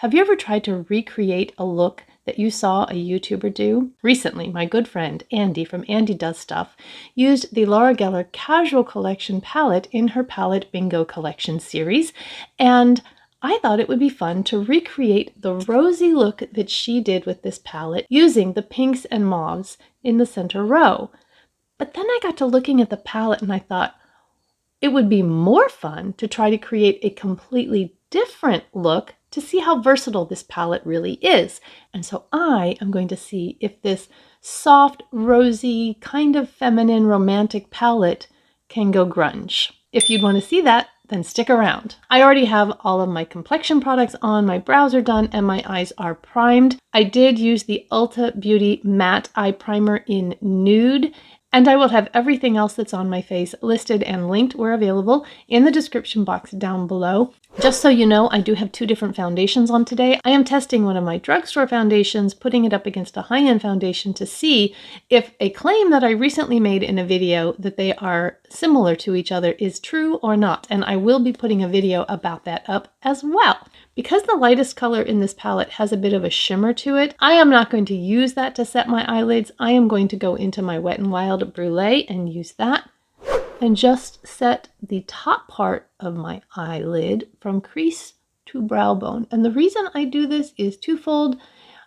Have you ever tried to recreate a look that you saw a YouTuber do? Recently, my good friend Andy from Andy Does Stuff used the Laura Geller Casual Collection palette in her Palette Bingo Collection series, and I thought it would be fun to recreate the rosy look that she did with this palette using the pinks and mauves in the center row. But then I got to looking at the palette and I thought it would be more fun to try to create a completely different look to see how versatile this palette really is. And so I am going to see if this soft, rosy, kind of feminine, romantic palette can go grunge. If you'd want to see that, then stick around. I already have all of my complexion products on, my brows are done, and my eyes are primed. I did use the Ulta Beauty Matte Eye Primer in Nude, and I will have everything else that's on my face listed and linked where available in the description box down below. Just so you know, I do have two different foundations on today. I am testing one of my drugstore foundations, putting it up against a high-end foundation to see if a claim that I recently made in a video that they are similar to each other is true or not. And I will be putting a video about that up as well. Because the lightest color in this palette has a bit of a shimmer to it, I am not going to use that to set my eyelids. I am going to go into my Wet n Wild Brulee and use that and just set the top part of my eyelid from crease to brow bone. And the reason I do this is twofold.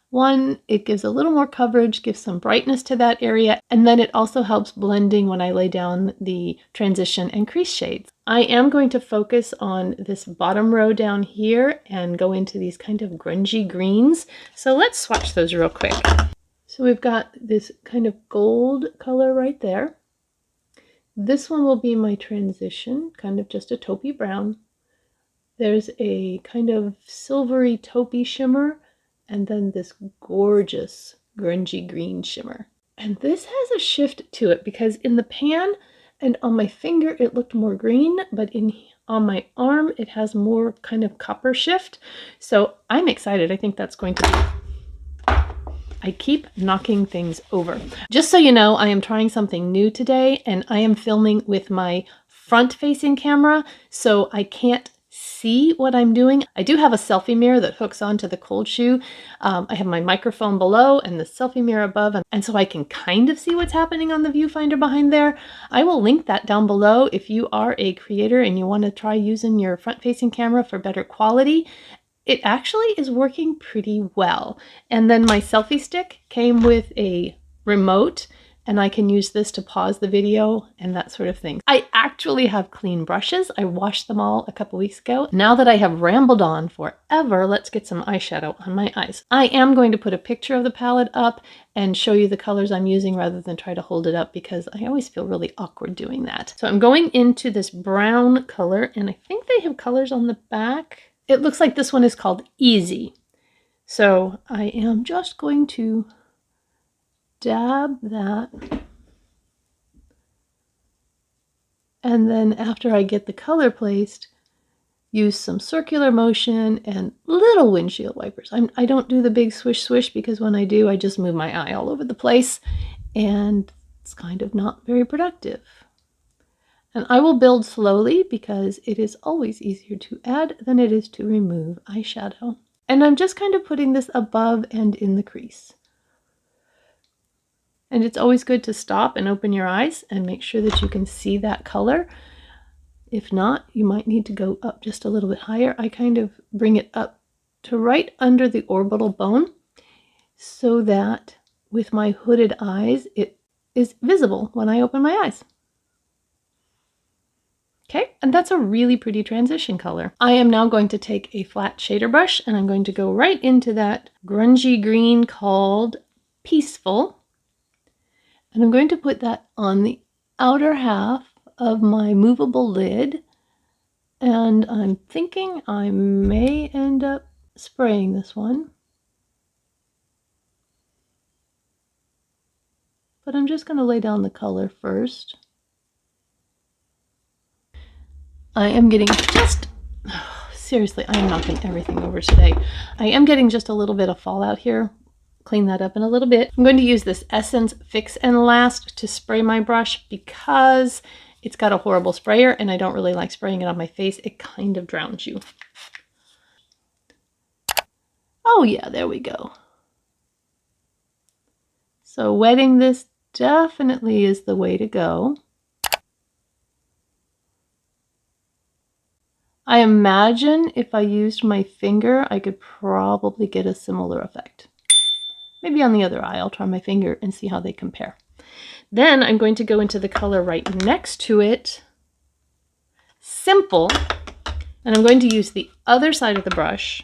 One, it gives a little more coverage, gives some brightness to that area, and then it also helps blending when I lay down the transition and crease shades. I am going to focus on this bottom row down here and go into these kind of grungy greens. So let's swatch those real quick. So we've got this kind of gold color right there. This one will be my transition, kind of just a taupey brown. There's a kind of silvery taupey shimmer, and then this gorgeous grungy green shimmer. And this has a shift to it because in the pan and on my finger it looked more green, but on my arm it has more kind of copper shift. So I'm excited. I think that's going to be... I keep knocking things over. Just so you know, I am trying something new today and I am filming with my front-facing camera, so I can't see what I'm doing. I do have a selfie mirror that hooks onto the cold shoe. I have my microphone below and the selfie mirror above, and so I can kind of see what's happening on the viewfinder behind there. I will link that down below if you are a creator and you want to try using your front-facing camera for better quality. It actually is working pretty well. And then my selfie stick came with a remote, and I can use this to pause the video and that sort of thing. I actually have clean brushes. I washed them all a couple weeks ago. Now that I have rambled on forever, let's get some eyeshadow on my eyes. I am going to put a picture of the palette up and show you the colors I'm using rather than try to hold it up because I always feel really awkward doing that. So I'm going into this brown color, and I think they have colors on the back. It looks like this one is called Easy. So I am just going to dab that. And then after I get the color placed, use some circular motion and little windshield wipers. I don't do the big swish swish because when I do, I just move my eye all over the place and it's kind of not very productive. And I will build slowly because it is always easier to add than it is to remove eyeshadow. And I'm just kind of putting this above and in the crease. And it's always good to stop and open your eyes and make sure that you can see that color. If not, you might need to go up just a little bit higher. I kind of bring it up to right under the orbital bone so that with my hooded eyes, it is visible when I open my eyes. Okay, and that's a really pretty transition color. I am now going to take a flat shader brush and I'm going to go right into that grungy green called Peaceful. And I'm going to put that on the outer half of my movable lid. And I'm thinking I may end up spraying this one. But I'm just going to lay down the color first. I am getting just, seriously, I am knocking everything over today. I am getting just a little bit of fallout here. Clean that up in a little bit. I'm going to use this Essence Fix and Last to spray my brush because it's got a horrible sprayer and I don't really like spraying it on my face. It kind of drowns you. Oh yeah, there we go. So wetting this definitely is the way to go. I imagine if I used my finger, I could probably get a similar effect. Maybe on the other eye, I'll try my finger and see how they compare. Then I'm going to go into the color right next to it, Simple, and I'm going to use the other side of the brush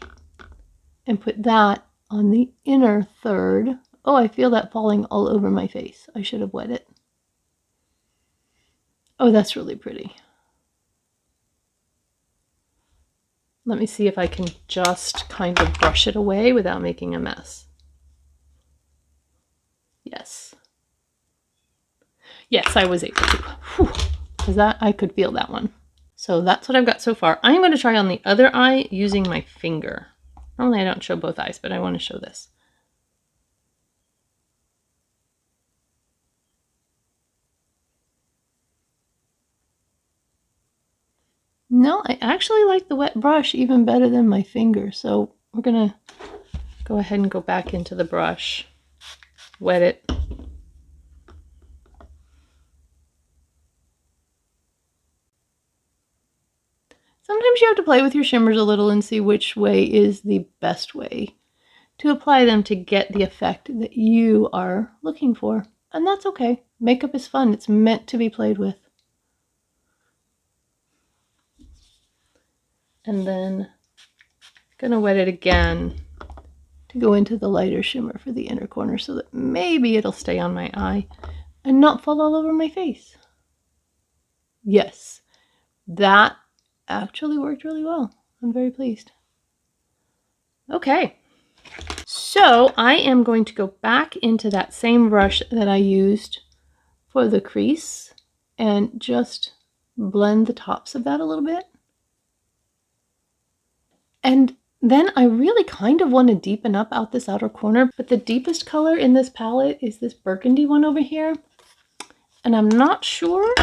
and put that on the inner third. Oh, I feel that falling all over my face. I should have wet it. Oh, that's really pretty. Let me see if I can just kind of brush it away without making a mess. Yes. Yes, I was able to. Because that, I could feel that one. So that's what I've got so far. I'm going to try on the other eye using my finger. Normally I don't show both eyes, but I want to show this. No, I actually like the wet brush even better than my finger. So we're going to go ahead and go back into the brush, wet it. Sometimes you have to play with your shimmers a little and see which way is the best way to apply them to get the effect that you are looking for. And that's okay. Makeup is fun. It's meant to be played with. And then I'm gonna wet it again to go into the lighter shimmer for the inner corner so that maybe it'll stay on my eye and not fall all over my face. Yes, that actually worked really well. I'm very pleased. Okay, so I am going to go back into that same brush that I used for the crease and just blend the tops of that a little bit. And then I really kind of want to deepen up out this outer corner, but the deepest color in this palette is this burgundy one over here. And I'm not sure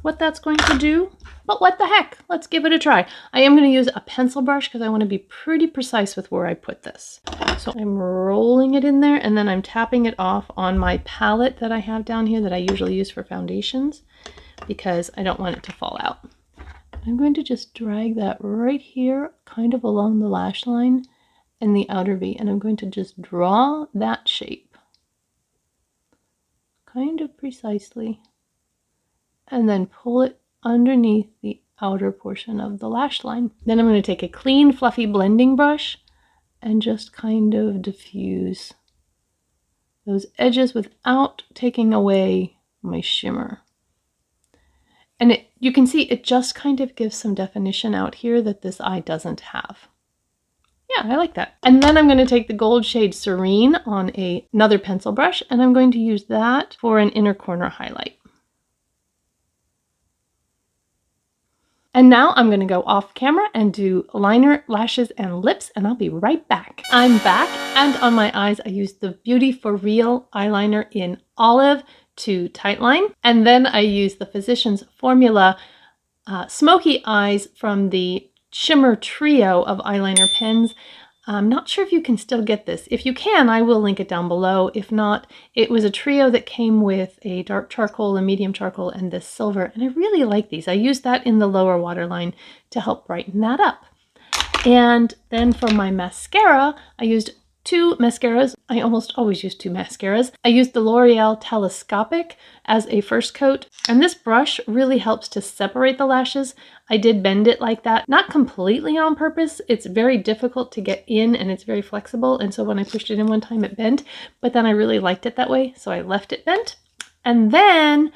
what that's going to do, but what the heck, let's give it a try. I am going to use a pencil brush because I want to be pretty precise with where I put this. So I'm rolling it in there and then I'm tapping it off on my palette that I have down here that I usually use for foundations because I don't want it to fall out. I'm going to just drag that right here, kind of along the lash line and the outer V, and I'm going to just draw that shape kind of precisely and then pull it underneath the outer portion of the lash line. Then I'm going to take a clean, fluffy blending brush and just kind of diffuse those edges without taking away my shimmer. And you can see it just kind of gives some definition out here that this eye doesn't have. Yeah, I like that. And then I'm going to take the gold shade Serene on another pencil brush, and I'm going to use that for an inner corner highlight. And now I'm going to go off camera and do liner, lashes, and lips, and I'll be right back. I'm back, and on my eyes I used the Beauty for Real eyeliner in Olive to Tightline, and then I used the Physicians Formula Smoky Eyes from the Shimmer Trio of eyeliner pens. I'm not sure if you can still get this. If you can, I will link it down below. If not, it was a trio that came with a dark charcoal, a medium charcoal, and this silver, and I really like these. I used that in the lower waterline to help brighten that up. And then for my mascara, I used two mascaras. I almost always use two mascaras. I used the L'Oreal Telescopic as a first coat, and this brush really helps to separate the lashes. I did bend it like that, not completely on purpose. It's very difficult to get in and it's very flexible, and so when I pushed it in one time it bent, but then I really liked it that way, so I left it bent. And then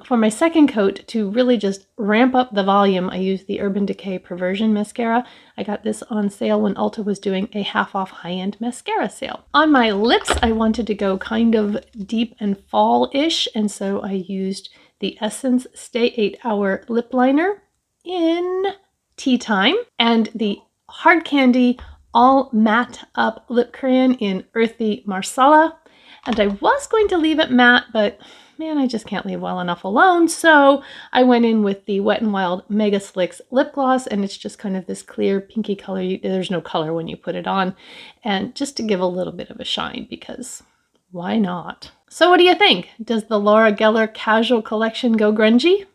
for my second coat, to really just ramp up the volume, I used the Urban Decay Perversion Mascara. I got this on sale when Ulta was doing a half-off high-end mascara sale. On my lips, I wanted to go kind of deep and fall-ish, and so I used the Essence Stay 8 Hour Lip Liner in Tea Time and the Hard Candy All Matte Up Lip Crayon in Earthy Marsala. And I was going to leave it matte, but man, I just can't leave well enough alone. So I went in with the Wet n Wild Mega Slicks lip gloss, and it's just kind of this clear pinky color. There's no color when you put it on, and just to give a little bit of a shine, because why not? So what do you think? Does the Laura Geller Casual Collection go grungy?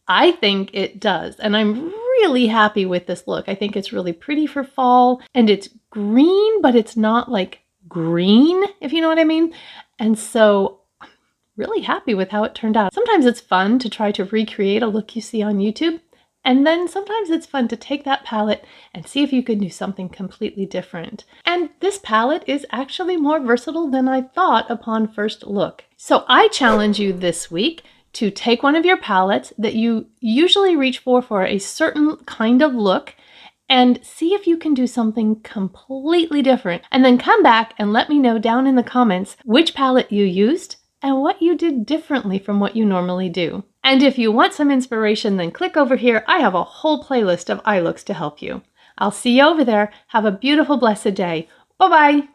I think it does, and I'm really happy with this look. I think it's really pretty for fall, and it's green, but it's not like green, if you know what I mean. And so I'm really happy with how it turned out. Sometimes it's fun to try to recreate a look you see on YouTube, and then sometimes it's fun to take that palette and see if you could do something completely different. And this palette is actually more versatile than I thought upon first look. So I challenge you this week to take one of your palettes that you usually reach for a certain kind of look and see if you can do something completely different. And then come back and let me know down in the comments which palette you used and what you did differently from what you normally do. And if you want some inspiration, then click over here. I have a whole playlist of eye looks to help you. I'll see you over there. Have a beautiful, blessed day. Bye-bye.